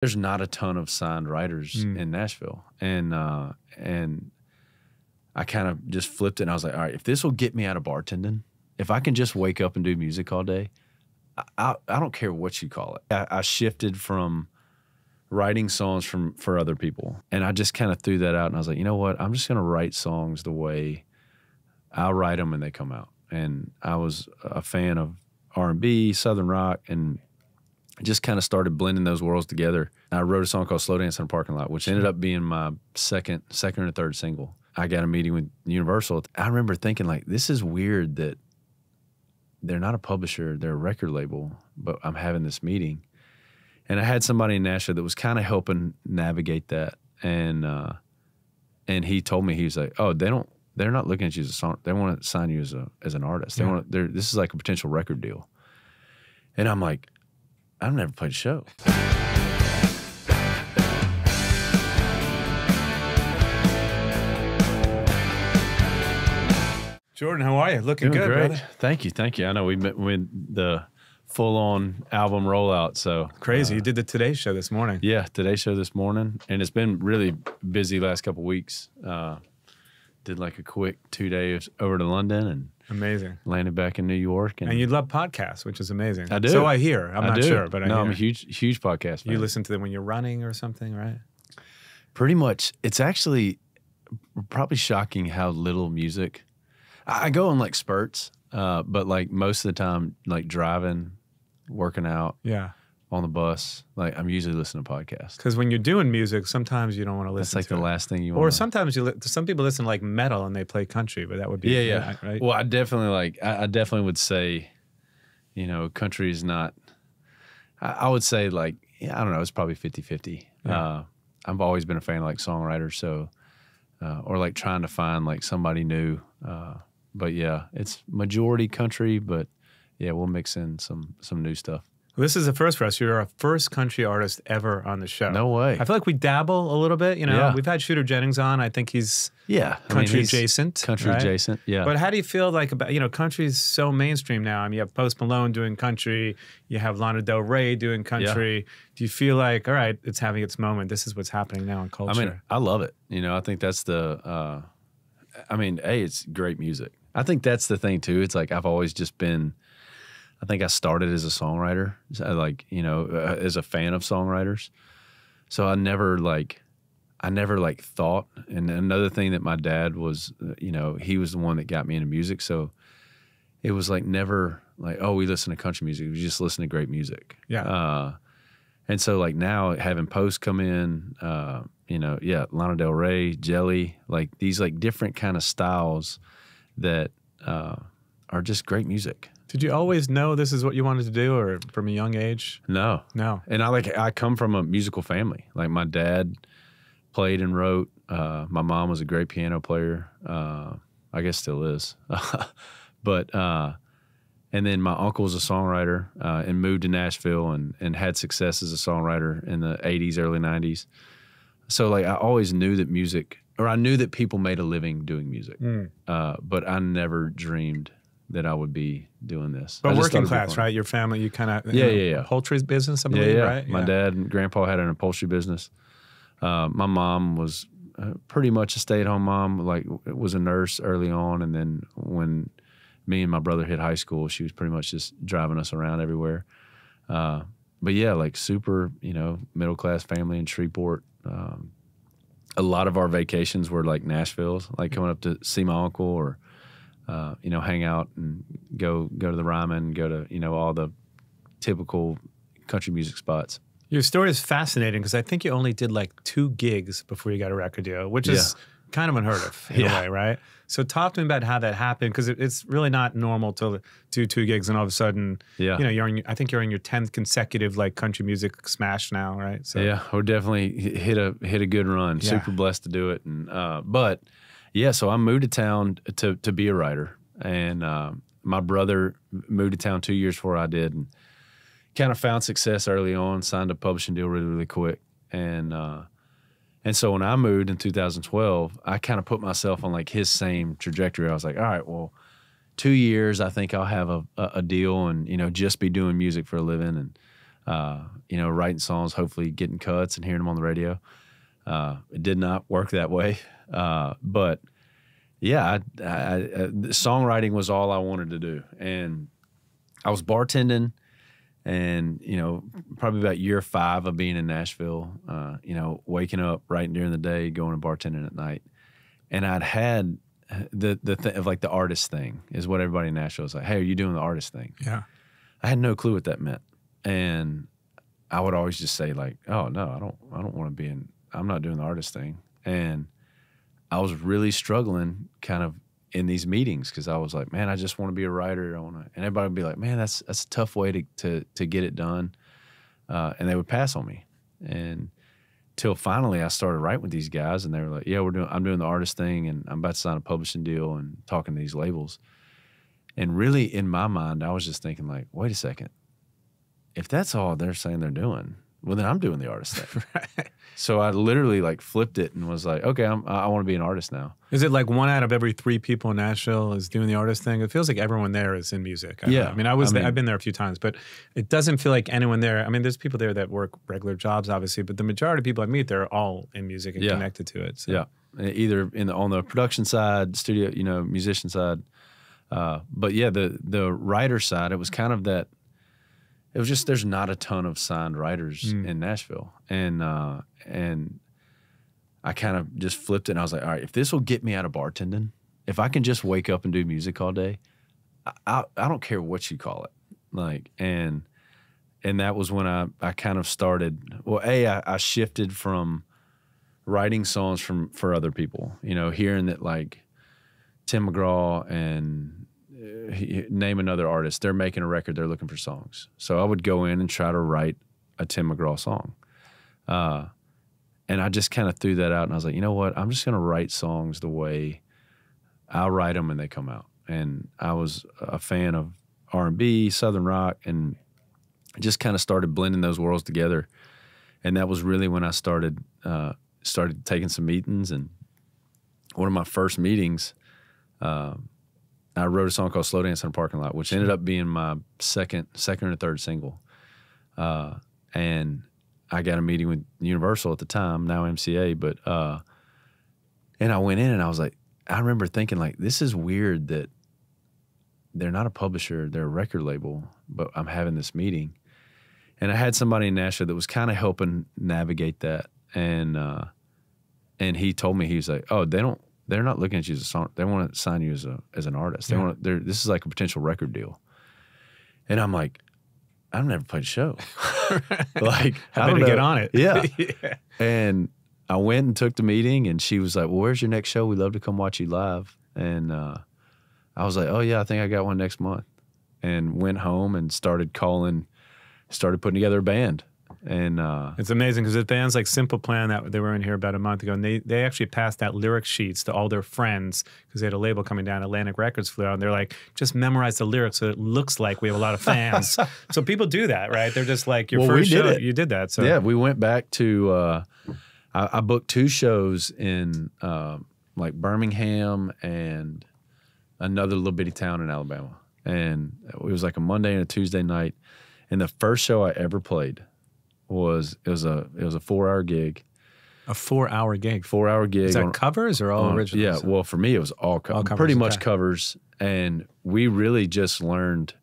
there's not a ton of signed writers in Nashville. And I kind of just flipped it and I was like, all right, if this will get me out of bartending, if I can just wake up and do music all day, I don't care what you call it. I shifted from writing songs for other people. And I just kind of threw that out and I was like, you know what? I'm just going to write songs the way I'll write them when they come out. And I was a fan of R&B, Southern rock, and just kind of started blending those worlds together. I wrote a song called Slow Dance in a Parking Lot, which ended up being my second or third single. I got a meeting with Universal. I remember thinking, like, this is weird that they're not a publisher, they're a record label, but I'm having this meeting. And I had somebody in Nashville that was kind of helping navigate that. And he told me, he was like, oh, they're not looking at you as a song. They want to sign you as an artist. This is like a potential record deal. And I'm like, I've never played a show. Jordan, how are you? Looking Doing good, great. brother. Thank you. I know we met with the full-on album rollout. So Crazy. You did the Today Show this morning. Yeah, Today Show this morning. And it's been really busy last couple of weeks. Did like a quick 2 days over to London and amazing. Landed back in New York. And you love podcasts, which is amazing. I do. So I hear. I'm not sure, but I hear. I'm a huge podcast fan. You listen to them when you're running or something, right? Pretty much. It's actually probably shocking how little music. I go on like spurts, but like most of the time, like driving, working out. Yeah. On the bus, like I'm usually listening to podcasts. Because when you're doing music, sometimes you don't want to listen. That's like the last thing you want. Or sometimes some people listen to like metal and they play country, but that would be yeah. Right? Well, I definitely would say, you know, country is not. I would say like I don't know, it's probably 50-50. Yeah. I've always been a fan of like songwriters, so or like trying to find like somebody new. But yeah, it's majority country, but yeah, we'll mix in some new stuff. Well, this is a first for us. You're our first country artist ever on the show. No way. I feel like we dabble a little bit. You know, Yeah. We've had Shooter Jennings on. I think he's country adjacent. Country right? adjacent, yeah. But how do you feel like about, you know, country's so mainstream now? I mean, you have Post Malone doing country. You have Lana Del Rey doing country. Yeah. Do you feel like, all right, it's having its moment. This is what's happening now in culture. I mean, I love it. You know, I think that's the, it's great music. I think that's the thing too. It's like I've always just been, I think I started as a songwriter, like, you know, as a fan of songwriters. So I never thought. And another thing that my dad was, you know, he was the one that got me into music. So it was like never like, oh, we listen to country music. We just listen to great music. Yeah. And so like now having Post come in, you know, yeah, Lana Del Rey, Jelly, like these like different kind of styles that are just great music. Did you always know this is what you wanted to do, or from a young age? No. And I come from a musical family. Like my dad played and wrote. My mom was a great piano player. I guess still is. But and then my uncle was a songwriter and moved to Nashville and had success as a songwriter in the 80s, early 90s. So like I always knew that music, or I knew that people made a living doing music. But I never dreamed that I would be doing this. But working class, right? Your family, you kind of poultry business, I believe, right? My dad and grandpa had an upholstery business. My mom was pretty much a stay-at-home mom. Like was a nurse early on, and then when me and my brother hit high school, she was pretty much just driving us around everywhere. But yeah, like super, you know, middle class family in Shreveport. A lot of our vacations were like Nashville's, like coming up to see my uncle or. You know, hang out and go to the Ryman, go to, you know, all the typical country music spots. Your story is fascinating because I think you only did like 2 gigs before you got a record deal, which is kind of unheard of in a way, right? So talk to me about how that happened, because it's really not normal to do 2 gigs and all of a sudden, you know, I think you're in your 10th consecutive like country music smash now, right? So yeah, we're definitely hit a good run. Yeah. Super blessed to do it, and but. Yeah, so I moved to town to be a writer, and my brother moved to town 2 years before I did, and kind of found success early on, signed a publishing deal really quick, and so when I moved in 2012, I kind of put myself on like his same trajectory. I was like, all right, well, 2 years, I think I'll have a deal, and you know, just be doing music for a living, writing songs, hopefully getting cuts and hearing them on the radio. It did not work that way. But yeah, songwriting was all I wanted to do. And I was bartending and, probably about year 5 of being in Nashville, waking up right during the day, going and bartending at night. And I'd had the thing of like the artist thing is what everybody in Nashville is like, hey, are you doing the artist thing? Yeah. I had no clue what that meant. And I would always just say like, oh no, I don't want to be I'm not doing the artist thing. And I was really struggling kind of in these meetings because I was like, man, I just want to be a writer. And everybody would be like, man, that's a tough way to get it done. And they would pass on me. And till finally I started writing with these guys and they were like, yeah, I'm doing the artist thing and I'm about to sign a publishing deal and talking to these labels. And really in my mind, I was just thinking like, wait a second. If that's all they're saying they're doing, well, then I'm doing the artist thing. Right. So I literally like flipped it and was like, okay, I want to be an artist now. Is it like 1 out of every 3 people in Nashville is doing the artist thing? It feels like everyone there is in music. I've been there a few times, but it doesn't feel like anyone there. I mean, there's people there that work regular jobs, obviously, but the majority of people I meet, they're all in music and connected to it. So. Yeah, either on the production side, studio, musician side. But yeah, the writer side, it was kind of that. It was just there's not a ton of signed writers in Nashville, and I kind of just flipped it. And I was like, all right, if this will get me out of bartending, if I can just wake up and do music all day, I don't care what you call it, like and that was when I kind of started. Well, I shifted from writing songs for other people, hearing that like Tim McGraw and name another artist, they're making a record, they're looking for songs. So I would go in and try to write a Tim McGraw song. And I just kind of threw that out and I was like, you know what? I'm just going to write songs the way I'll write them when they come out. And I was a fan of R&B, Southern rock, and just kind of started blending those worlds together. And that was really when I started taking some meetings. And one of my first meetings, I wrote a song called Slow Dance in a Parking Lot, which ended up being my second or third single. And I got a meeting with Universal at the time, now MCA, but and I went in and I was like, I remember thinking like, this is weird that they're not a publisher, they're a record label, but I'm having this meeting. And I had somebody in Nashville that was kind of helping navigate that. And he told me, he was like, oh, they're not looking at you as a song. They want to sign you as an artist. This is like a potential record deal. And I'm like, I've never played a show. Like, I better get on it. Yeah. Yeah. And I went and took the meeting and she was like, well, where's your next show? We'd love to come watch you live. And I was like, oh yeah, I think I got one next month. And went home and started putting together a band. And it's amazing because the bands like Simple Plan that they were in here about a month ago, and they actually passed out lyric sheets to all their friends because they had a label coming down. Atlantic Records flew out, and they're like, just memorize the lyrics so it looks like we have a lot of fans. So people do that, right? They're just like your first show. You did that. So yeah, we went back to. I booked 2 shows in like Birmingham and another little bitty town in Alabama, and it was like a Monday and a Tuesday night. And the first show I ever played. It was a 4-hour gig. A 4-hour gig? 4-hour gig. Is that covers or all originals? Yeah, well, for me, it was all covers. Pretty much covers. And we really just learned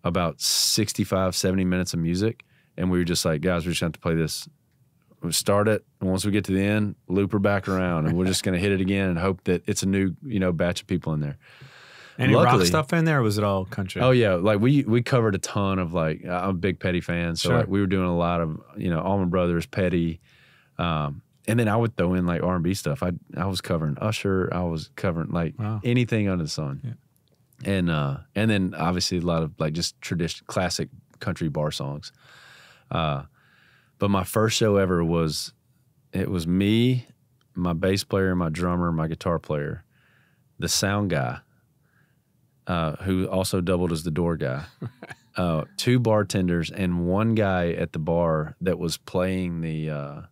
about 65, 70 minutes of music. And we were just like, guys, we just have to play this. We start it, and once we get to the end, loop her back around. And we're just going to hit it again and hope that it's a new batch of people in there. Any rock stuff in there, or was it all country? Oh yeah, like we covered a ton of like I'm a big Petty fan, so like we were doing a lot of Allman Brothers, Petty, and then I would throw in like R&B stuff. I was covering Usher, I was covering like anything under the sun, and then obviously a lot of like just traditional classic country bar songs. But my first show ever was me, my bass player, my drummer, my guitar player, the sound guy. Who also doubled as the door guy, 2 bartenders, and 1 guy at the bar that was playing the,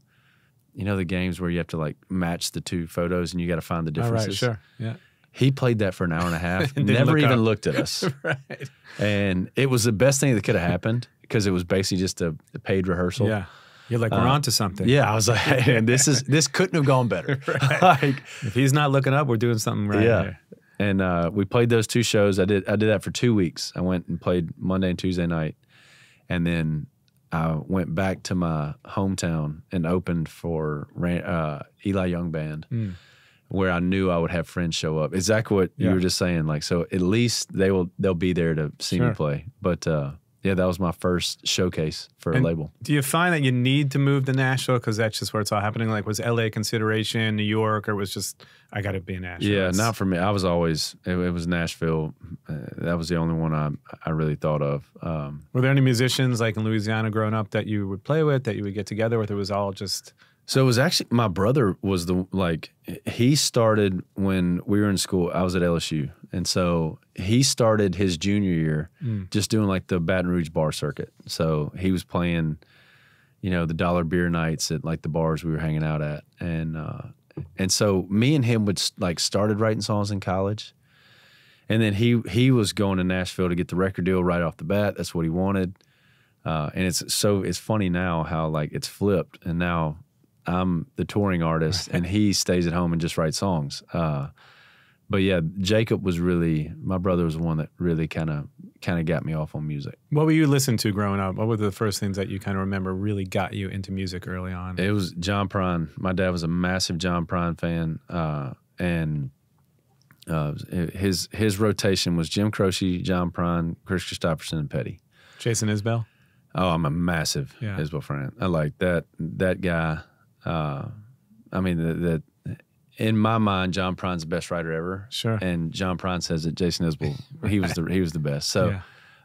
the games where you have to like match the 2 photos and you got to find the differences. Right, sure, yeah. He played that for an hour and a half, never even looked at us. Right. And it was the best thing that could have happened because it was basically just a paid rehearsal. Yeah. You're like, we're on to something. Yeah, I was like, and this couldn't have gone better. Right. Like, if he's not looking up, we're doing something right here. And we played those 2 shows. I did that for 2 weeks. I went and played Monday and Tuesday night, and then I went back to my hometown and opened for Eli Young Band, where I knew I would have friends show up. Exactly what you were just saying. Like, so at least they'll be there to see me play. But yeah, that was my first showcase for a label. Do you find that you need to move to Nashville because that's just where it's all happening? Like, was LA consideration, New York, or was just, I got to be in Nashville? Yeah, not for me. I was always, it was Nashville. That was the only one I really thought of. Were there any musicians like in Louisiana growing up that you would play with, that you would get together with? It was all just... So it was actually, my brother was he started when we were in school. I was at LSU. And so he started his junior year just doing like the Baton Rouge bar circuit. So he was playing, the dollar beer nights at like the bars we were hanging out at. And so me and him would like started writing songs in college. And then he was going to Nashville to get the record deal right off the bat. That's what he wanted. And it's funny now how like it's flipped, and now I'm the touring artist and he stays at home and just writes songs. But yeah, Jacob was my brother was the one that really kind of got me off on music. What were you listening to growing up? What were the first things that you kind of remember really got you into music early on? It was John Prine. My dad was a massive John Prine fan. And his rotation was Jim Croce, John Prine, Chris Christopherson, and Petty. Jason Isbell? Oh, I'm a massive Isbell fan. I like that guy. I mean, in my mind, John Prine's the best writer ever. Sure. And John Prine says that Jason Isbell, he was the best. So,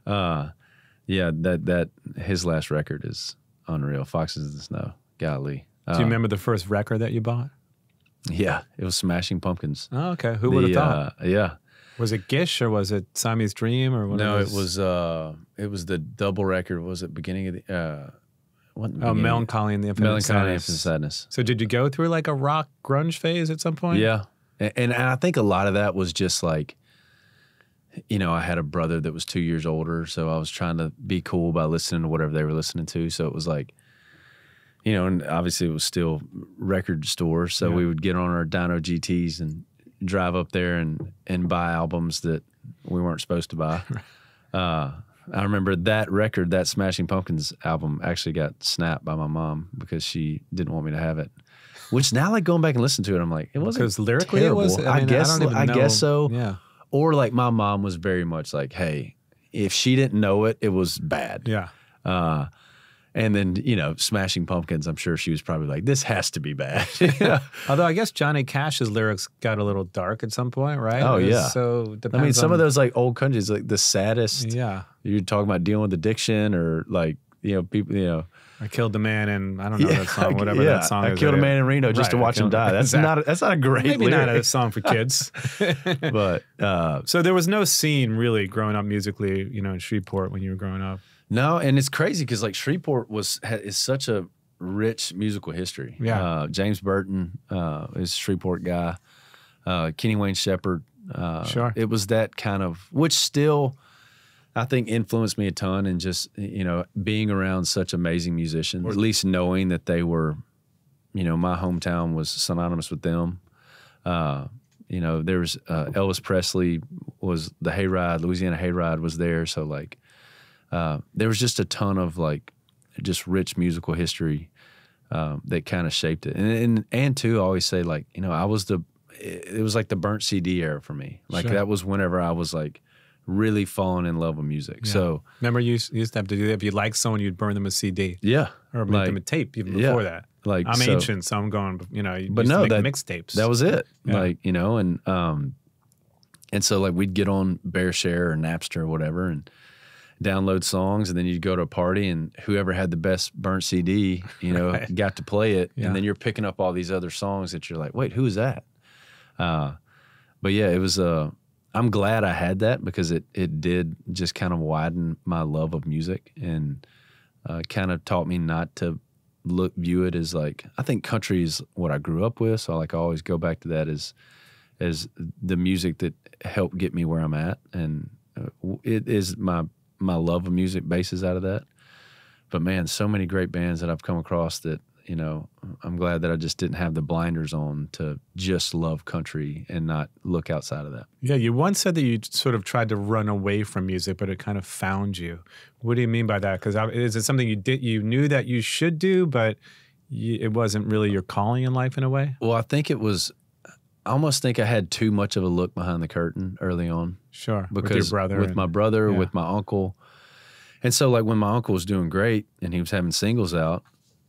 that his last record is unreal. Foxes in the Snow. Golly. Do you remember the first record that you bought? Yeah, it was Smashing Pumpkins. Oh, okay. Who would have thought? Yeah. Was it Gish or was it Siamese Dream or what? No, it was the double record. Was it beginning of the Melancholy and the Infinite Sadness. So did you go through like a rock grunge phase at some point? Yeah. And I think a lot of that was just like, I had a brother that was 2 years older, so I was trying to be cool by listening to whatever they were listening to. So it was like, and obviously it was still record stores, so we would get on our Dyno GTs and drive up there and buy albums that we weren't supposed to buy. I remember that record, that Smashing Pumpkins album, actually got snapped by my mom because she didn't want me to have it. Which now, like going back and listening to it, I'm like, it wasn't because lyrically terrible. It was. I guess so. Yeah. Or like my mom was very much like, hey, if she didn't know it, it was bad. Yeah. And then, Smashing Pumpkins, I'm sure she was probably like, this has to be bad. Although I guess Johnny Cash's lyrics got a little dark at some point, right? Oh, yeah. So some of those like old countries, like the saddest. Yeah. You're talking about dealing with addiction or like, people, I killed the man in, I don't know that song, whatever that song is. I killed a man in Reno just to watch him die. That's not a great Maybe lyric. not a song for kids. But so there was no scene really growing up musically, in Shreveport when you were growing up. No, and it's crazy because like Shreveport is such a rich musical history. Yeah. James Burton is a Shreveport guy. Kenny Wayne Shepherd. Sure. It was that kind of, which still I think influenced me a ton, and just being around such amazing musicians, at least knowing that they were, my hometown was synonymous with them. There was Elvis Presley was the Hayride, Louisiana Hayride was there, so like. There was just a ton of like just rich musical history that kind of shaped it. And too, I always say like, it was like the burnt CD era for me. Like that was whenever I was like really falling in love with music. Yeah. So remember you used to have to do that. If you liked someone, you'd burn them a CD. Yeah. Or make them a tape even before that. Like I'm ancient, so I'm going, but no, that mixtapes. That was it. Yeah. Like, and so like we'd get on BearShare or Napster or whatever and download songs, and then you'd go to a party, and whoever had the best burnt CD, right. got to play it, and then you're picking up all these other songs that you're like, wait, who is that? But yeah, it was. I'm glad I had that because it did just kind of widen my love of music and kind of taught me not to view it as like, I think country is what I grew up with, so like I always go back to that as the music that helped get me where I'm at, and it is my love of music bases out of that. But man, so many great bands that I've come across that, you know, I'm glad that I just didn't have the blinders on to just love country and not look outside of that. Yeah, you once said that you sort of tried to run away from music, but it kind of found you. What do you mean by that? Because is it something you knew that you should do, but it wasn't really your calling in life in a way? Well, I think it was. I almost think I had too much of a look behind the curtain early on. Sure, because with your brother, with my brother, with my uncle, and so like when my uncle was doing great and he was having singles out,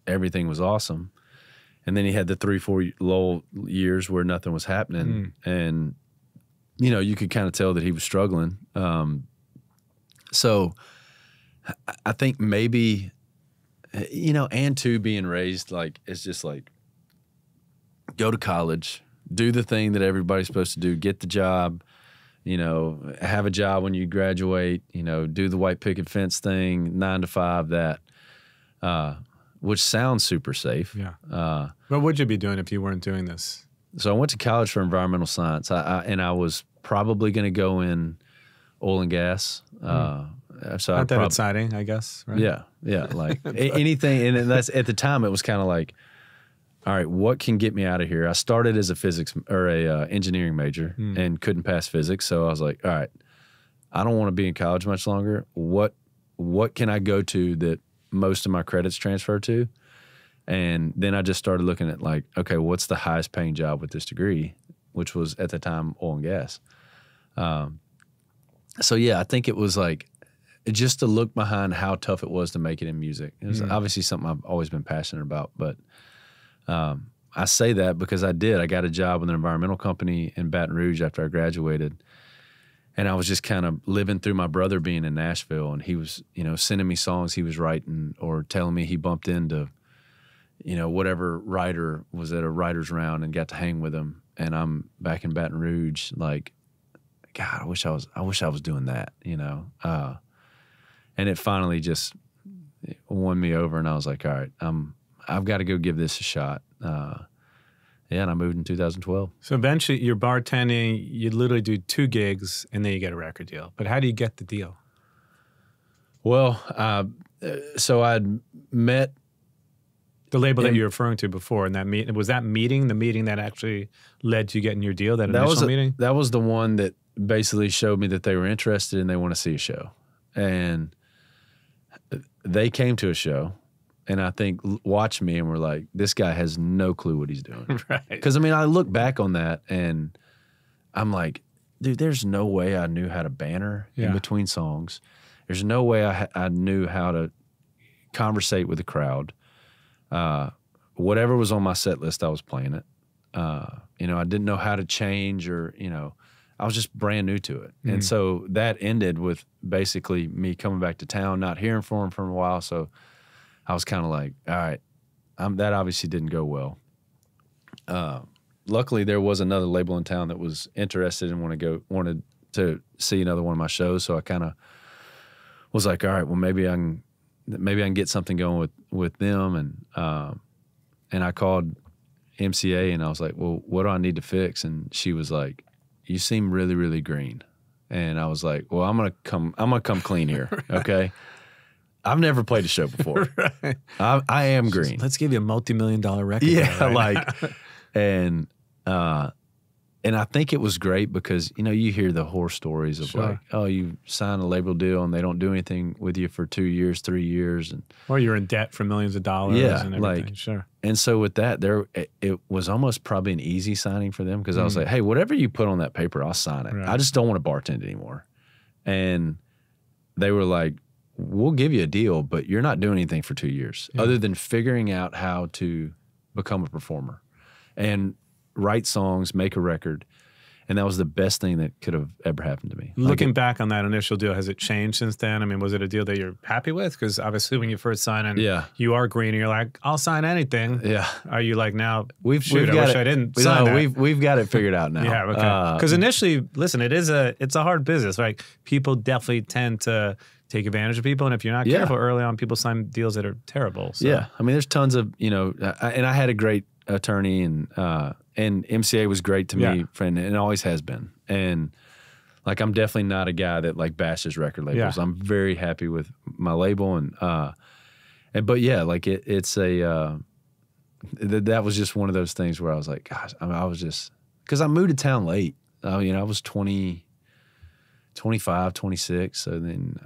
everything was awesome. And then he had the 3-4 lull years where nothing was happening. And, you know, you could kind of tell that he was struggling. So I think maybe, you know, and too, being raised, like, it's just like, go to college, do the thing that everybody's supposed to do, get the job, you know, have a job when you graduate, you know, do the white picket fence thing, 9 to 5, that, which sounds super safe. Yeah. What would you be doing if you weren't doing this? So I went to college for environmental science, and I was probably going to go in oil and gas. So not that exciting, I guess. Right? Yeah, yeah, like anything. And that's at the time it was kind of like, all right, what can get me out of here? I started as a physics or a engineering major and couldn't pass physics, so I was like, all right, I don't want to be in college much longer. What can I go to that most of my credits transfer to? And then I just started looking at like, okay, what's the highest paying job with this degree, which was at the time oil and gas. So yeah, I think it was like just to look behind how tough it was to make it in music. It was obviously something I've always been passionate about, but I say that because I got a job with an environmental company in Baton Rouge after I graduated. And I was just kind of living through my brother being in Nashville, and he was, you know, sending me songs he was writing or telling me he bumped into, you know, whatever writer was at a writer's round and got to hang with him. And I'm back in Baton Rouge, like, God, I wish I was doing that, you know? And it finally just won me over, and I was like, all right, I've got to go give this a shot. Yeah, and I moved in 2012. So eventually you're bartending, you literally do 2 gigs, and then you get a record deal. But how do you get the deal? Well, so I'd met the label that you were referring to before, and was that meeting the meeting that actually led to you getting your deal, that initial meeting? That was the one that basically showed me that they were interested and they want to see a show. And they came to a show, and I think watched me and were like, this guy has no clue what he's doing. Right. Because, I mean, I look back on that and I'm like, dude, there's no way I knew how to banter in between songs. There's no way I knew how to conversate with the crowd. Whatever was on my set list, I was playing it. You know, I didn't know how to change, or, you know, I was just brand new to it. And so that ended with basically me coming back to town, not hearing from him for a while. So I was kind of like, all right, that obviously didn't go well. Luckily, there was another label in town that was interested and wanted to see another one of my shows. So I kind of was like, all right, well, maybe I can get something going with them. And I called MCA and I was like, well, what do I need to fix? And she was like, you seem really, really green. And I was like, well, I'm gonna come clean here, okay? I've never played a show before. Right. I am green. Let's give you a multi-million-dollar record. Yeah, right? like, and I think it was great because, you know, you hear the horror stories of like, oh, you sign a label deal and they don't do anything with you for 2 years, 3 years, or you're in debt for millions of dollars. Yeah, and everything. like, and so with that, it was almost probably an easy signing for them because I was like, hey, whatever you put on that paper, I'll sign it. Right. I just don't want to bartend anymore. And they were like, we'll give you a deal, but you're not doing anything for 2 years other than figuring out how to become a performer and write songs, make a record. And that was the best thing that could have ever happened to me. Looking back on that initial deal, has it changed since then? I mean, was it a deal that you're happy with? Because obviously when you first sign in, you are green and you're like, I'll sign anything. Yeah. Are you like, now, I wish I didn't sign that. We've got it figured out now. Yeah, okay. Because initially, listen, it's a hard business, right? People definitely tend to take advantage of people. And if you're not careful early on, people sign deals that are terrible. So. Yeah. I mean, there's tons of, you know, and I had a great attorney, and MCA was great to me, friend, and always has been. And like, I'm definitely not a guy that like bashes record labels. I'm very happy with my label, but yeah, like it's a that was just one of those things where I was like, gosh, I was just, because I moved to town late. You know, I was 25, 26. So then,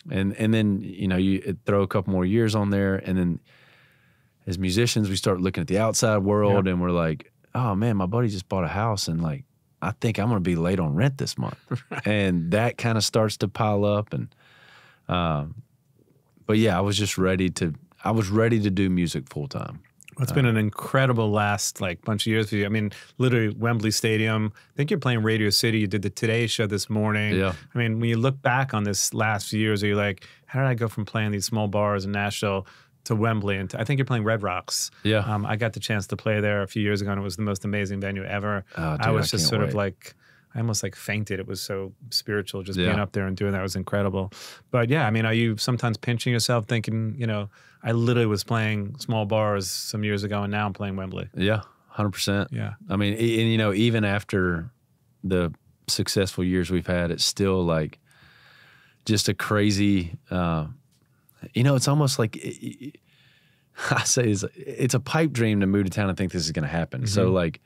and then, you know, you throw a couple more years on there. And then as musicians, we start looking at the outside world and we're like, oh man, my buddy just bought a house and like, I think I'm going to be late on rent this month. And that kind of starts to pile up. And, but yeah, I was ready to do music full time. Well, it's been an incredible last like bunch of years for you. I mean, literally Wembley Stadium. I think you're playing Radio City. You did the Today Show this morning. Yeah. I mean, when you look back on this last few years, are you like, how did I go from playing these small bars in Nashville to Wembley? And I think you're playing Red Rocks. Yeah. I got the chance to play there a few years ago, and it was the most amazing venue ever. Oh, dude, I was just can't sort wait. of like, I almost like fainted. It was so spiritual just Yeah. being up there and doing that. It was incredible. But yeah, I mean, are you sometimes pinching yourself thinking, you know, I literally was playing small bars some years ago and now I'm playing Wembley. Yeah, 100%. Yeah. I mean, and you know, even after the successful years we've had, it's still like just a crazy, you know, it's almost like, I say it's a pipe dream to move to town and think this is going to happen. Mm-hmm. So like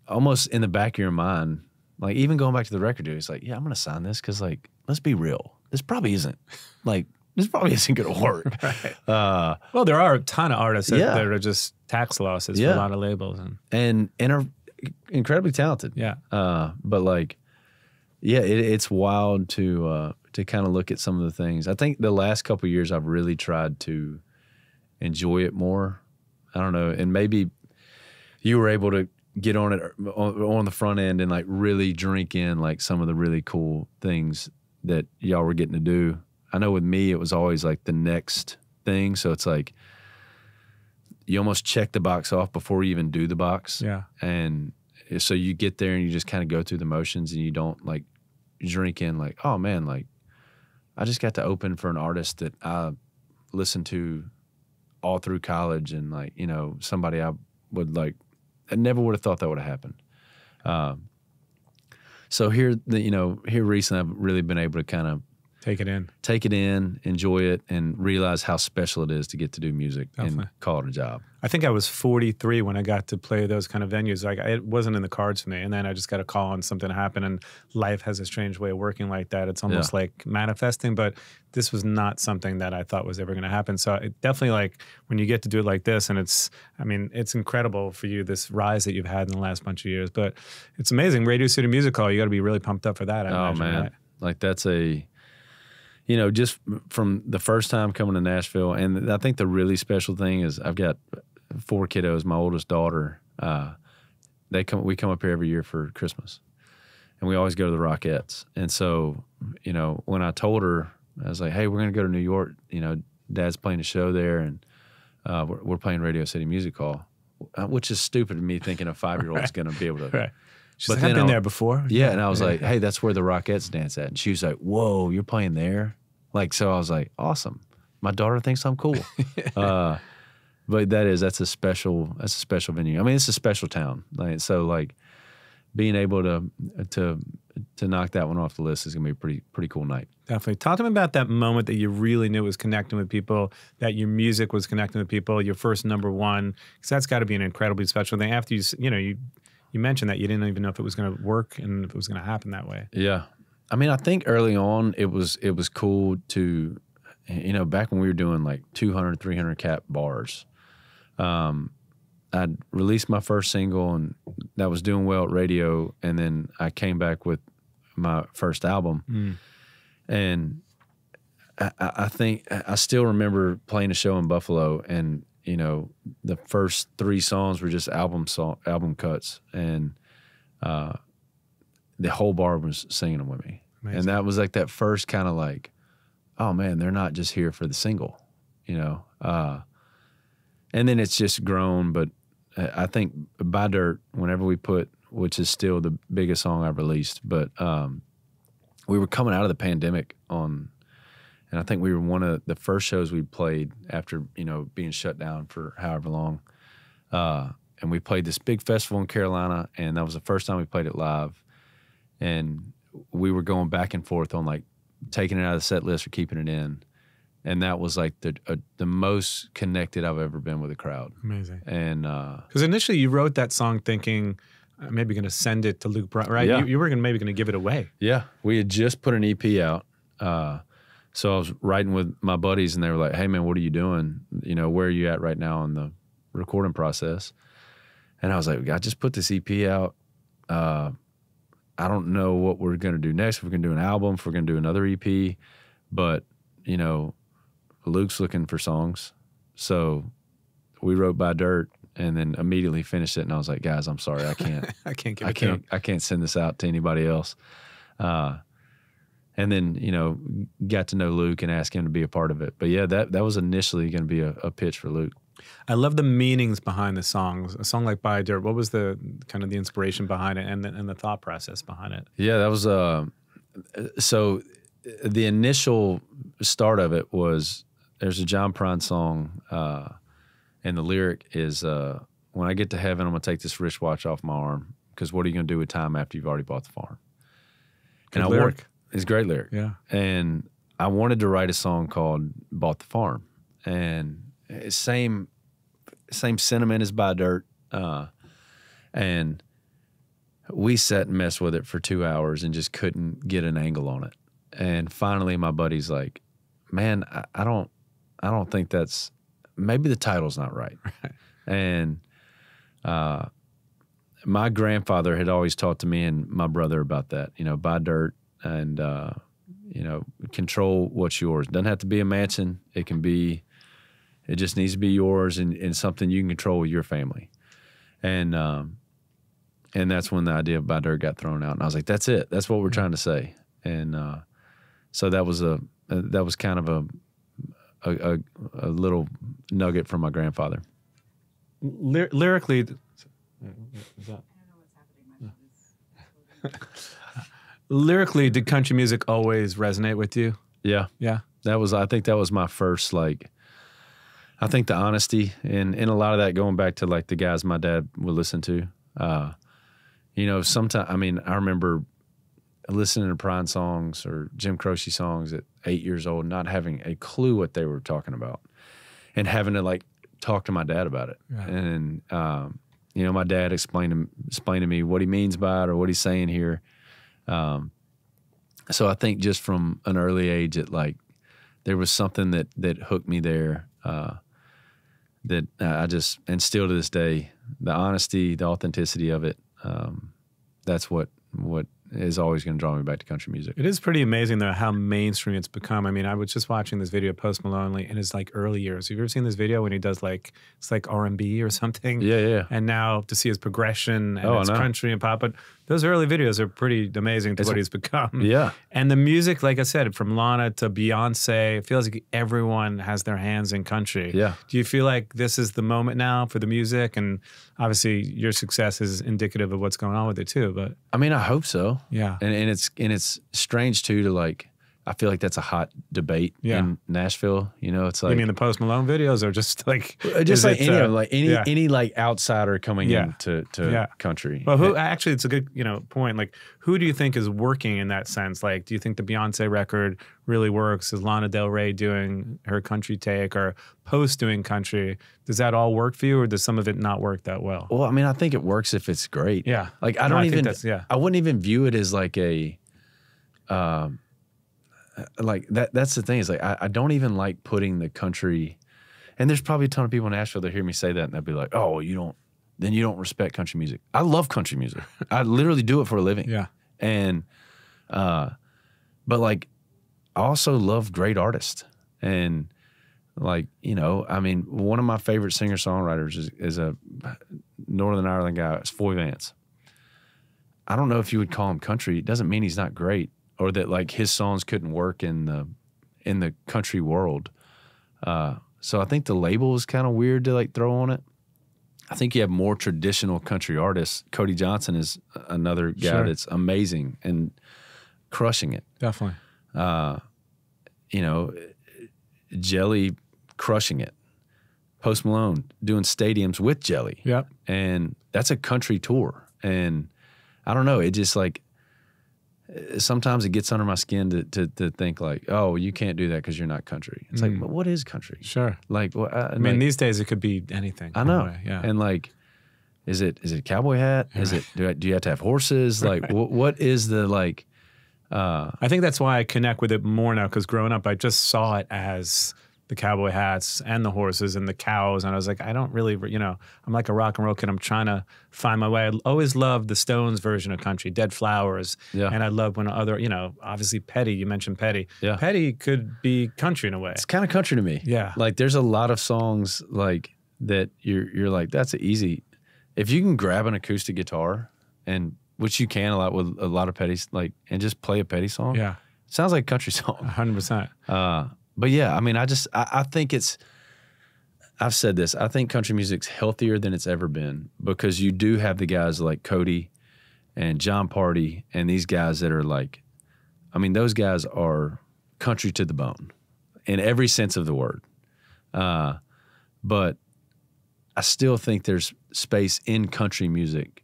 almost in the back of your mind, like even going back to the record deal, it's like, yeah, I'm going to sign this because like, let's be real. This probably isn't going to work. Right. Well, there are a ton of artists yeah. that are just tax losses for Yeah. a lot of labels. And are incredibly talented. Yeah. But like, yeah, it's wild to kind of look at some of the things. I think the last couple of years I've really tried to enjoy it more. I don't know. And maybe you were able to get on it on the front end and like really drink in like some of the really cool things that y'all were getting to do. I know with me, it was always like the next thing. So it's like you almost check the box off before you even do the box. Yeah. And so you get there and you just kind of go through the motions and you don't like drink in like, oh man, like I just got to open for an artist that I listened to all through college and like, you know, somebody I would like, I never would have thought that would have happened. So here recently I've really been able to kind of Take it in. enjoy it, and realize how special it is to get to do music Definitely. and call it a job. I think I was 43 when I got to play those kind of venues. Like it wasn't in the cards for me. And then I just got a call and something happened, and life has a strange way of working like that. It's almost like manifesting, but this was not something that I thought was ever going to happen. So it definitely like when you get to do it like this, and it's incredible for you, this rise that you've had in the last bunch of years, but it's amazing. Radio City Music Hall, you got to be really pumped up for that. I imagine, man. right? Like that's you know, just from the first time coming to Nashville, and I think the really special thing is I've got 4 kiddos. My oldest daughter, we come up here every year for Christmas, and we always go to the Rockettes. And so, you know, when I told her, I was like, "Hey, we're going to go to New York. You know, Dad's playing a show there, and we're playing Radio City Music Hall," which is stupid to me thinking a 5-year-old's going to be able to. Right. She's But like, then I've been there before. Yeah, and I was like, "Hey, that's where the Rockettes dance at." And she was like, "Whoa, you're playing there?" Like, so I was like, "Awesome, my daughter thinks I'm cool." But that's a special venue. I mean, it's a special town. Like, so like being able to knock that one off the list is gonna be a pretty cool night. Definitely. Talk to me about that moment that you really knew was connecting with people, that your music was connecting with people, your first number one, because that's got to be an incredibly special thing. After you mentioned that you didn't even know if it was going to work and if it was going to happen that way. Yeah. I mean, I think early on it was cool to, you know, back when we were doing like 200, 300 cap bars, I'd released my first single and that was doing well at radio. And then I came back with my first album. And I think I still remember playing a show in Buffalo, and, you know, the first 3 songs were just album cuts. And, the whole bar was singing them with me. Amazing. And that was like that first kind of like, oh man, they're not just here for the single, you know? And then it's just grown, but I think Buy Dirt, whenever we put, which is still the biggest song I've released, but we were coming out of the pandemic and I think we were one of the first shows we played after, you know, being shut down for however long. And we played this big festival in Carolina, and that was the first time we played it live. And we were going back and forth on like taking it out of the set list or keeping it in. And that was like the most connected I've ever been with a crowd. Amazing. And because initially you wrote that song thinking maybe going to send it to Luke Bryan, right? Yeah. You were maybe going to give it away. Yeah, we had just put an EP out. So I was writing with my buddies, and they were like, "Hey man, what are you doing? You know, where are you at right now in the recording process?" And I was like, "I just put this EP out. I don't know what we're going to do next. If we're going to do an album, if we're going to do another EP, but you know, Luke's looking for songs." So we wrote By Dirt and then immediately finished it. And I was like, "Guys, I'm sorry. I can't, I can't send this out to anybody else." And then, you know, got to know Luke and asked him to be a part of it. But yeah, that was initially going to be a pitch for Luke. I love the meanings behind the songs. A song like By Dirt, what was the kind of the inspiration behind it and the thought process behind it? Yeah, that was so the initial start of it was there's a John Prine song, and the lyric is, "When I get to heaven, I'm going to take this wristwatch off my arm, because what are you going to do with time after you've already bought the farm?" Good lyric. It's a great lyric. Yeah. And I wanted to write a song called Bought the Farm. And same sentiment as By Dirt. And we sat and messed with it for 2 hours and just couldn't get an angle on it. And finally my buddy's like, "Man, I don't think that's, maybe the title's not right." And my grandfather had always talked to me and my brother about that, you know, By Dirt, and you know, control what's yours. Doesn't have to be a mansion. It just needs to be yours and something you can control with your family. And that's when the idea of By Dirt got thrown out. And I was like, that's it. That's what we're trying to say. And so that was kind of a little nugget from my grandfather. Lyrically, is that? Lyrically, did country music always resonate with you? Yeah. Yeah. I think that was my first, like, I think the honesty and a lot of that going back to like the guys my dad would listen to. You know, sometimes, I mean, I remember listening to Prine songs or Jim Croce songs at 8 years old, not having a clue what they were talking about and having to like talk to my dad about it. Right. And, you know, my dad explained to me what he means by it or what he's saying here. So I think just from an early age, there was something that hooked me there, that I just, and still to this day, the honesty, the authenticity of it, that's what is always going to draw me back to country music. It is pretty amazing, though, how mainstream it's become. I mean, I was just watching this video of Post Malone in his like early years. Have you ever seen this video when he does like, it's like R&B or something? Yeah, yeah. And now to see his progression and it's country and pop, but those early videos are pretty amazing to what he's become. Yeah. And the music, like I said, from Lana to Beyonce, it feels like everyone has their hands in country. Yeah. Do you feel like this is the moment now for the music? And obviously your success is indicative of what's going on with it too, but. I mean, I hope so. Yeah. And it's strange too to like, I feel like that's a hot debate in Nashville. You know, it's like. You mean the Post Malone videos or just like. Just like any like outsider coming into country. Well, who actually, it's a good, point. Like, who do you think is working in that sense? Like, do you think the Beyonce record really works? Is Lana Del Rey doing her country take or Post doing country? Does that all work for you or does some of it not work that well? Well, I mean, I think it works if it's great. Yeah. Like, I wouldn't even view it as like a, like that's the thing is like I don't even like putting the country, and there's probably a ton of people in Nashville that hear me say that and they'll be like, "Oh, you don't respect country music." I love country music. I literally do it for a living. Yeah. And but like I also love great artists. And like, I mean, one of my favorite singer-songwriters is a Northern Ireland guy. It's Foy Vance. I don't know if you would call him country. It doesn't mean he's not great. Or that like his songs couldn't work in the country world. So I think the label is kind of weird to like throw on it. I think you have more traditional country artists. Cody Johnson is another guy that's amazing and crushing it. Definitely. Jelly crushing it. Post Malone doing stadiums with Jelly. Yep. And that's a country tour. And I don't know, it just like, sometimes it gets under my skin to think like, oh, you can't do that because you're not country. It's like, but what is country? Sure. Like, well, I mean, like, these days it could be anything. I know. Yeah. And like, is it a cowboy hat? Is it do you have to have horses? Like, what is the like? I think that's why I connect with it more now, because growing up, I just saw it as the cowboy hats and the horses and the cows. And I was like, I don't really, I'm like a rock and roll kid. I'm trying to find my way. I always loved the Stones version of country, Dead Flowers. Yeah. And I loved when other, obviously Petty, you mentioned Petty. Yeah. Petty could be country in a way. It's kind of country to me. Yeah. Like there's a lot of songs like that you're like, that's easy. If you can grab an acoustic guitar, and which you can a lot with a lot of Petty, like, and just play a Petty song. Yeah. It sounds like a country song. 100%. But yeah, I mean, I think I've said this, I think country music's healthier than it's ever been, because you do have the guys like Cody and John Party and these guys that are like, I mean, those guys are country to the bone in every sense of the word. But I still think there's space in country music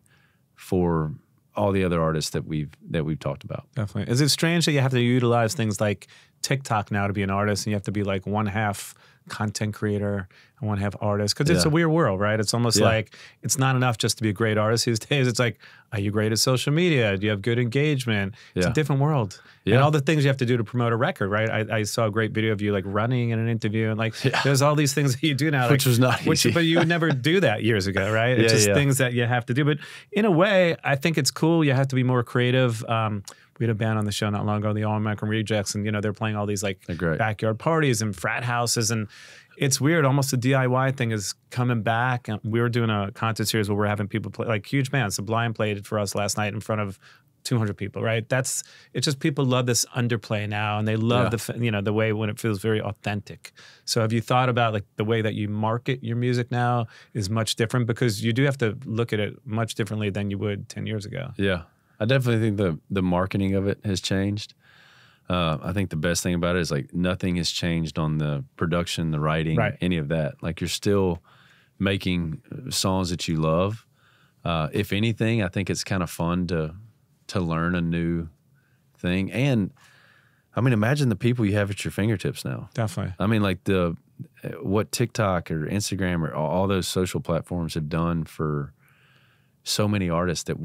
for all the other artists that we've talked about. Definitely. Is it strange that you have to utilize things like TikTok now to be an artist, and you have to be like one half content creator and one half artist? Because it's a weird world, right? It's almost like it's not enough just to be a great artist these days. It's like, are you great at social media? Do you have good engagement? It's a different world. And all the things you have to do to promote a record, right? I saw a great video of you like running in an interview, and like there's all these things that you do now. Which was not easy. But you would never do that years ago, right? It's just things that you have to do. But in a way, I think it's cool. You have to be more creative. We had a band on the show not long ago, the All American Rejects, and they're playing all these like backyard parties and frat houses, and it's weird. Almost the DIY thing is coming back. And we were doing a concert series where we're having people play, like huge bands. Sublime played for us last night in front of 200 people, right? It's just people love this underplay now, and they love the way when it feels very authentic. So have you thought about like the way that you market your music now is much different, because you do have to look at it much differently than you would 10 years ago? Yeah. I definitely think the marketing of it has changed. I think the best thing about it is like nothing has changed on the production, the writing, any of that. Like you're still making songs that you love. If anything, I think it's kind of fun to learn a new thing. And I mean, imagine the people you have at your fingertips now. Definitely. I mean, like what TikTok or Instagram or all those social platforms have done for so many artists that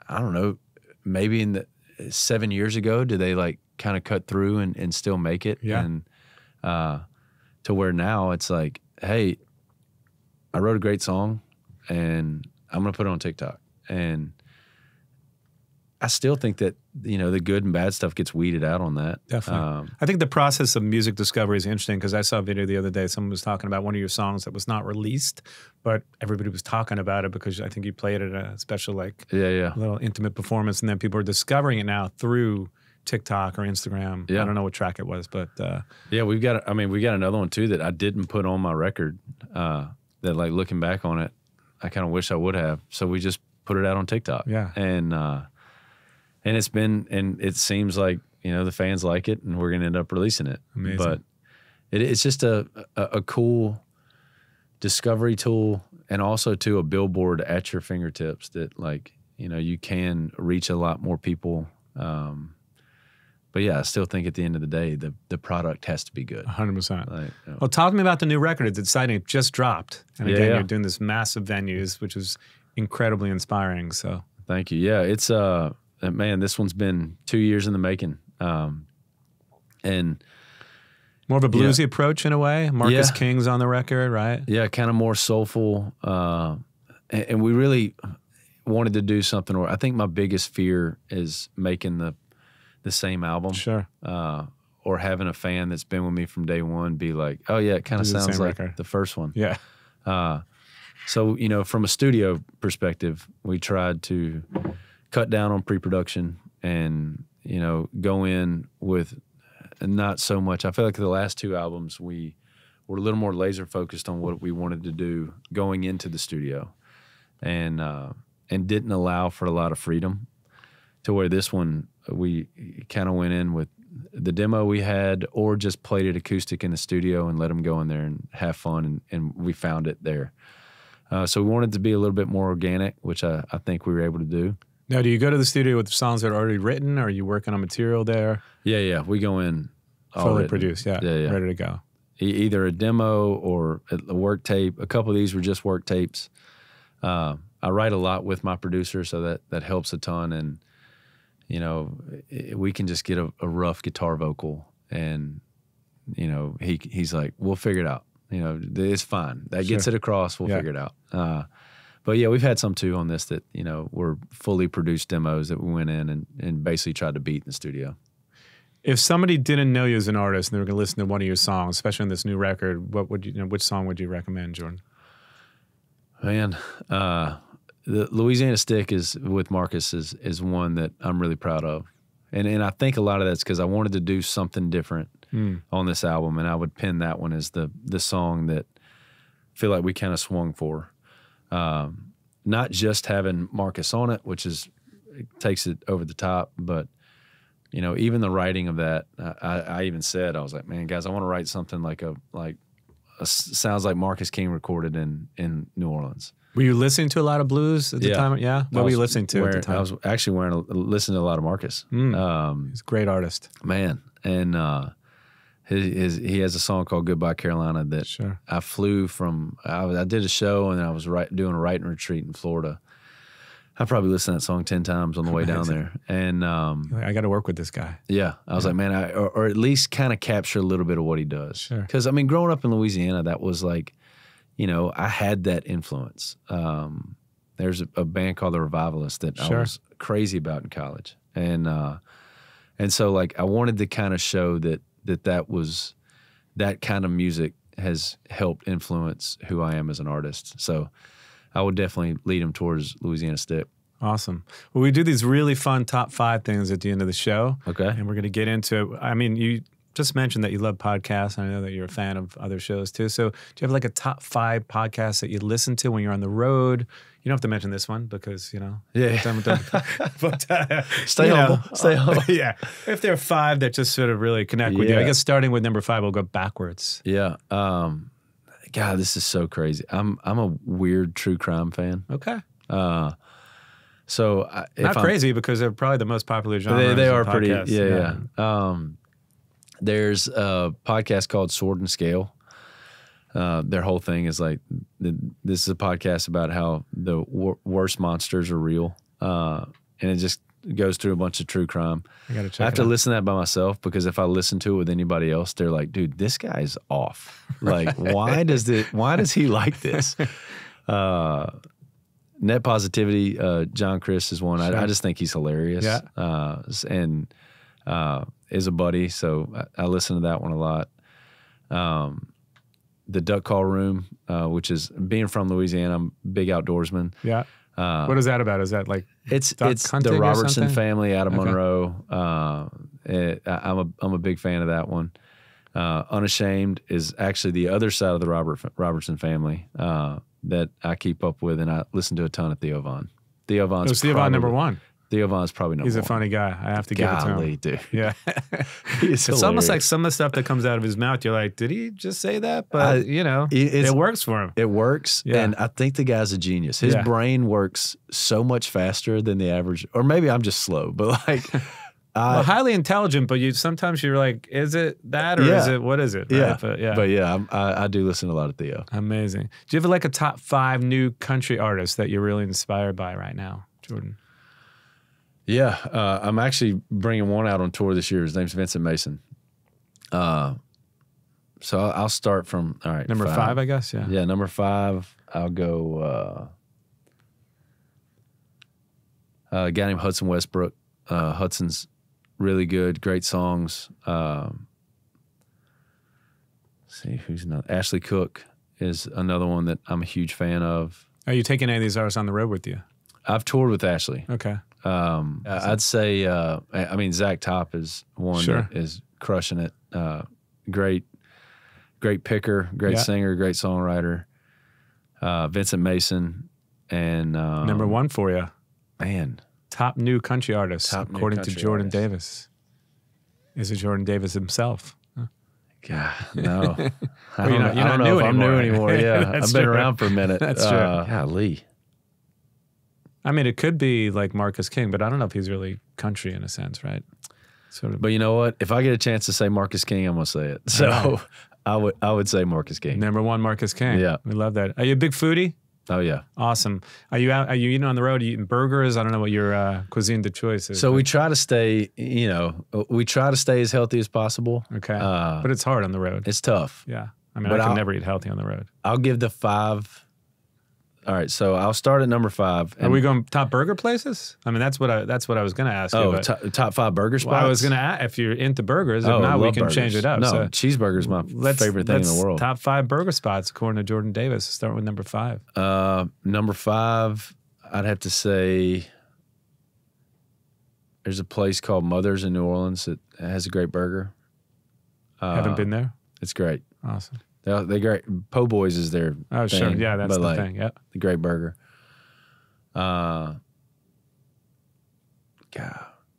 I don't know, maybe in the 7 years ago, did they like kind of cut through and still make it? Yeah. And to where now it's like, hey, I wrote a great song and I'm going to put it on TikTok. And I still think that, the good and bad stuff gets weeded out on that. Definitely. I think the process of music discovery is interesting, because I saw a video the other day. Someone was talking about one of your songs that was not released, but everybody was talking about it because I think you played it at a special, like, little intimate performance. And then people are discovering it now through TikTok or Instagram. I don't know what track it was, but. We got another one too that I didn't put on my record, that like looking back on it, I kind of wish I would have. So we just put it out on TikTok. Yeah. And it seems like, the fans like it, and we're going to end up releasing it. Amazing. But it's just a cool discovery tool, and also to a billboard at your fingertips that like, you can reach a lot more people. But yeah, I still think at the end of the day, the product has to be good. 100%. Like, Well, talk to me about the new record. It's exciting. It just dropped. And again, you're doing this massive venues, which is incredibly inspiring. So thank you. Yeah, it's man, this one's been 2 years in the making. And more of a bluesy approach in a way. Marcus King's on the record, right? Yeah, kind of more soulful. And we really wanted to do something where I think my biggest fear is making the same album. Sure. Or having a fan that's been with me from day one be like, oh yeah, it kind of sounds like the first one. Yeah. So, from a studio perspective, we tried to cut down on pre-production and, go in with not so much. I feel like the last two albums, we were a little more laser focused on what we wanted to do going into the studio, and didn't allow for a lot of freedom, to where this one, we kind of went in with the demo we had, or just played it acoustic in the studio and let them go in there and have fun. And we found it there. So we wanted to be a little bit more organic, which I think we were able to do. Now, do you go to the studio with songs that are already written, or are you working on material there? Yeah. We go in fully produced, yeah, ready to go. Either a demo or a work tape. A couple of these were just work tapes. I write a lot with my producer, so that helps a ton. And you know, we can just get a rough guitar vocal, and you know, he's like, "We'll figure it out. You know, it's fine. That gets it across. We'll figure it out." But yeah, we've had some too on this that, you know, were fully produced demos that we went in and basically tried to beat in the studio. If somebody didn't know you as an artist and they were going to listen to one of your songs, especially on this new record, what would which song would you recommend, Jordan? Man, the Louisiana Stick with Marcus is one that I'm really proud of. And I think a lot of that's because I wanted to do something different on this album, and I would pin that one as the song that I feel like we kind of swung for. Not just having Marcus on it, which takes it over the top, but you know, even the writing of that, I even said, I was like, man, guys, I want to write something like sounds like Marcus King recorded in New Orleans. Were you listening to a lot of blues at the time? Yeah. What were you listening to at the time? I was actually listening to a lot of Marcus. He's a great artist, man, and he has a song called "Goodbye Carolina" that I flew from. I did a show, and I was doing a writing retreat in Florida. I probably listened to that song 10 times on the way down there, and I got to work with this guy. Yeah, I was like, man, or at least kind of capture a little bit of what he does. Because I mean, growing up in Louisiana, that was like, you know, I had that influence. There's a band called the Revivalists that I was crazy about in college, and so like I wanted to kind of show that was that kind of music has helped influence who I am as an artist. So I would definitely lead him towards Louisiana Stick. Awesome. Well, we do these really fun top 5 things at the end of the show. Okay. And we're going to get into, I mean, you just mentioned that you love podcasts. I know that you're a fan of other shows too. So do you have like a top 5 podcasts that you listen to when you're on the road? You don't have to mention this one because, you know. Yeah. But stay humble. Stay humble. Yeah. If there are 5 that just sort of really connect with you. I guess starting with number 5, we'll go backwards. Yeah. God, this is so crazy. I'm a weird true crime fan. Okay. So not crazy because they're probably the most popular genre. They are pretty. Yeah. There's a podcast called Sword and Scale. Their whole thing is like, this is a podcast about how the worst monsters are real, and it just goes through a bunch of true crime. I gotta check. I have to listen to that by myself because if I listen to it with anybody else, they're like, "Dude, this guy's off. Like, why does he like this?" Net Positivity, John Chris is one. I just think he's hilarious. Yeah. And is a buddy, so I listen to that one a lot. The Duck Call Room, which is being from Louisiana, I'm a big outdoorsman. Yeah. What is that about? Is that like it's the Robertson family out of Monroe. I'm a big fan of that one. Unashamed is actually the other side of the Robertson family that I keep up with, and I listen to a ton of Theo Von. Theo Von's number 1. Theo Von's probably number 1. He's a funny guy. I have to give it to him. Dude. Yeah. It's almost like some of the stuff that comes out of his mouth, you're like, did he just say that? But, you know, it works for him. It works, and I think the guy's a genius. His brain works so much faster than the average, or maybe I'm just slow, but like... well, highly intelligent, but sometimes you're like, is it that or is it, what is it? Right? But I do listen to a lot of Theo. Amazing. Do you have like a top 5 new country artists that you're really inspired by right now, Jordan? Yeah, I'm actually bringing one out on tour this year. His name's Vincent Mason. So I'll start from, all right. Number 5, I guess, yeah. Yeah, number 5, I'll go a guy named Hudson Westbrook. Hudson's really good, great songs. See who's not. Ashley Cook is another one that I'm a huge fan of. Are you taking any of these artists on the road with you? I've toured with Ashley. Okay. I'd say, I mean, Zach Top is one that is crushing it. Great picker, great singer, great songwriter. Vincent Mason and number 1 for you, man. Top new country artist, according to Jordan Davis. Is it Jordan Davis himself? Huh? God, no. You're not new anymore. Yeah, I've been around for a minute. That's true. Golly. I mean, it could be like Marcus King, but I don't know if he's really country in a sense, right? Sort of. But you know what? If I get a chance to say Marcus King, I'm gonna say it. So I would say Marcus King. #1 Marcus King. Yeah, we love that. Are you a big foodie? Oh yeah. Awesome. Are you eating on the road? Are you eating burgers? I don't know what your cuisine de choice is. So we try to stay, we try to stay as healthy as possible. Okay. But it's hard on the road. It's tough. Yeah. I mean, I can never eat healthy on the road. I'll give the 5. All right, so I'll start at number 5. Are we going top burger places? I mean, that's what I was going to ask you. Oh, top 5 burger spots? Well, I was going to ask if you're into burgers. If not, we can change it up. No, so cheeseburger's my favorite thing in the world. Top 5 burger spots according to Jordan Davis. Start with number 5. Number 5, I'd have to say there's a place called Mother's in New Orleans that has a great burger. Haven't been there? It's great. Awesome. They're great. Po' Boys is their thing, sure. Yeah, that's the thing. Yep. The great burger. God,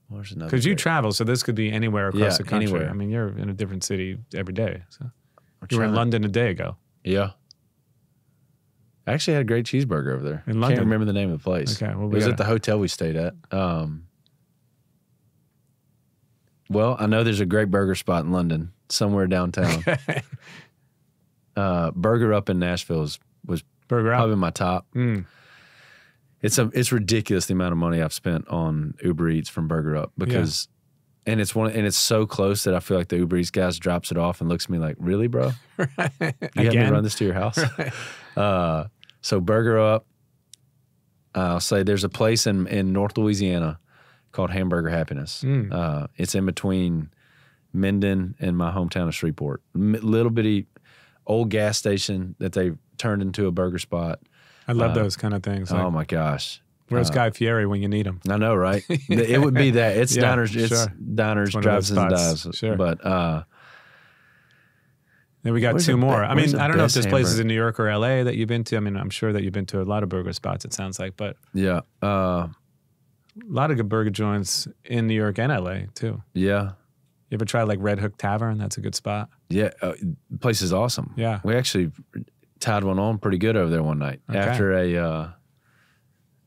where's another? Because you travel, so this could be anywhere across the country. Anywhere. I mean, you're in a different city every day. So you were in London a day ago. Yeah. I actually had a great cheeseburger over there. In London? Can't remember the name of the place. Okay. Well, it was at the hotel we stayed at. Well, I know there's a great burger spot in London, somewhere downtown. Burger Up in Nashville was probably my top. Mm. It's ridiculous the amount of money I've spent on Uber Eats from Burger Up because, and it's so close that I feel like the Uber Eats guys drops it off and looks at me like, really, bro? You have me run this to your house? Right. So Burger Up, I'll say there's a place in North Louisiana called Hamburger Happiness. It's in between Minden and my hometown of Shreveport. Little bitty old gas station that they turned into a burger spot. I love those kind of things. Oh my gosh. Where's Guy Fieri when you need him? I know, right? It would be that. It's diners, it's diners, drives and dives. Sure. But then we got 2 more. I mean, I don't know if there's places in New York or LA that you've been to. I mean, I'm sure that you've been to a lot of burger spots, it sounds like, but yeah. A lot of good burger joints in New York and LA too. Yeah. You ever try like Red Hook Tavern? That's a good spot. Yeah, the place is awesome. Yeah. We actually tied one on pretty good over there one night. Okay. After it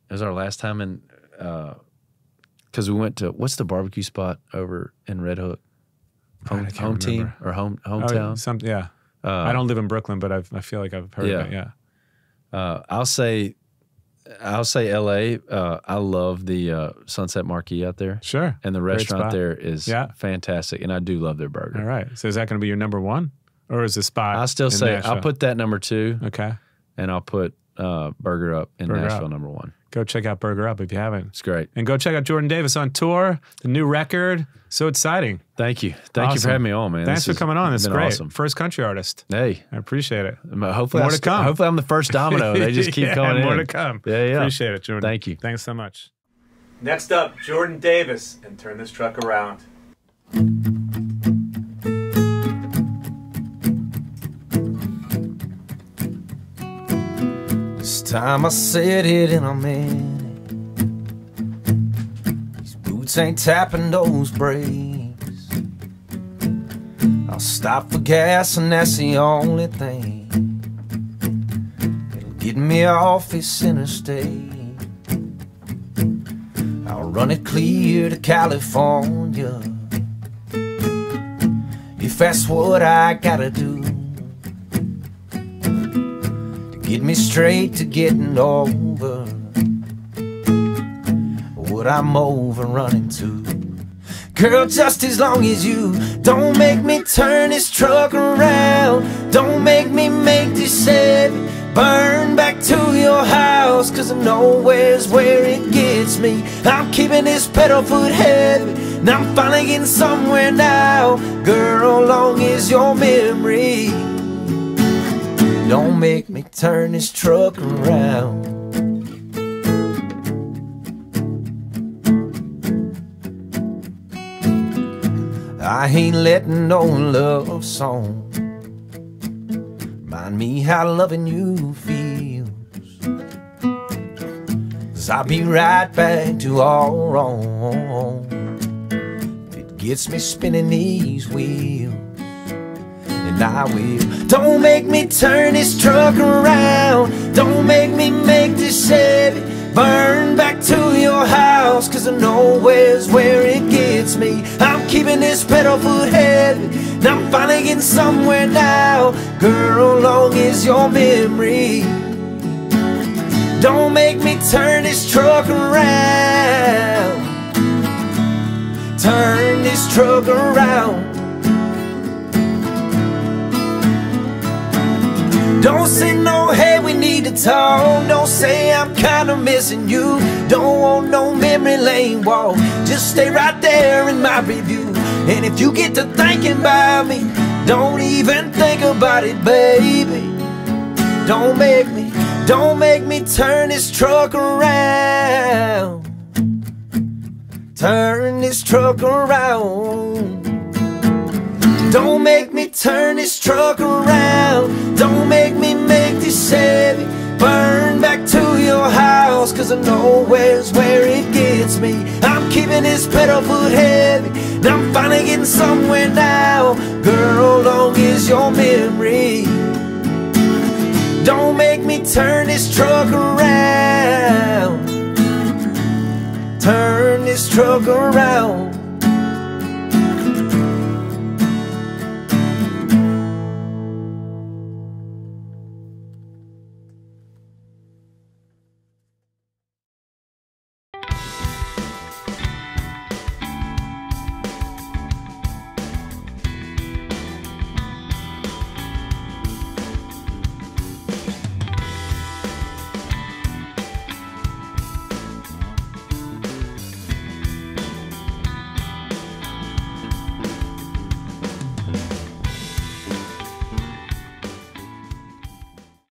was our last time in, because we went to, what's the barbecue spot over in Red Hook? Home team or hometown? Yeah. I don't live in Brooklyn, but I feel like I've heard of it, yeah. I'll say LA. I love the Sunset Marquee out there. Sure. And the restaurant there is fantastic. And I do love their burger. All right. So is that going to be your number 1? Or is the spot? I still say I'll put that number 2. Okay. And I'll put Burger Up in Nashville number 1. Go check out Burger Up if you haven't. It's great. And go check out Jordan Davis on tour, the new record. So exciting. Thank you. Thank you for having me on, man. Thanks for coming on. It's great. Awesome. First country artist. Hey. I appreciate it. Hopefully more to come. Hopefully I'm the first domino. They just keep coming in. More to come. Yeah. Appreciate it, Jordan. Thank you. Thanks so much. Next up, Jordan Davis. And turn this truck around. This time I said it in a minute. These boots ain't tapping those brakes. I'll stop for gas and that's the only thing that'll get me off this interstate. I'll run it clear to California if that's what I gotta do. Get me straight to getting over what I'm over running to. Girl, just as long as you don't make me turn this truck around, don't make me make this Chevy burn back to your house, 'cause I know where's where it gets me. I'm keeping this pedal foot heavy, and I'm finally getting somewhere now. Girl, long as your memory don't make me turn this truck around. I ain't letting no love song remind me how loving you feels, 'cause I'll be right back to all wrong. It gets me spinning these wheels, and I will. Don't make me turn this truck around, don't make me make this Chevy burn back keeping this pedal foot heavy, and I'm finally getting somewhere now. Girl, long is your memory. Don't make me turn this truck around. Turn this truck around. Don't say no, hey, we need to talk. Don't say I'm kinda missing you. Don't want no memory lane walk. Just stay right there in my review. And if you get to thinking about me, don't even think about it, baby. Don't make me turn this truck around. Turn this truck around. Don't make me turn this truck around. Don't make me make this Chevy burn back to your house, 'cause I know where's where it gets me. I'm keeping this pedal foot heavy, and I'm finally getting somewhere now. Girl, long is your memory. Don't make me turn this truck around. Turn this truck around.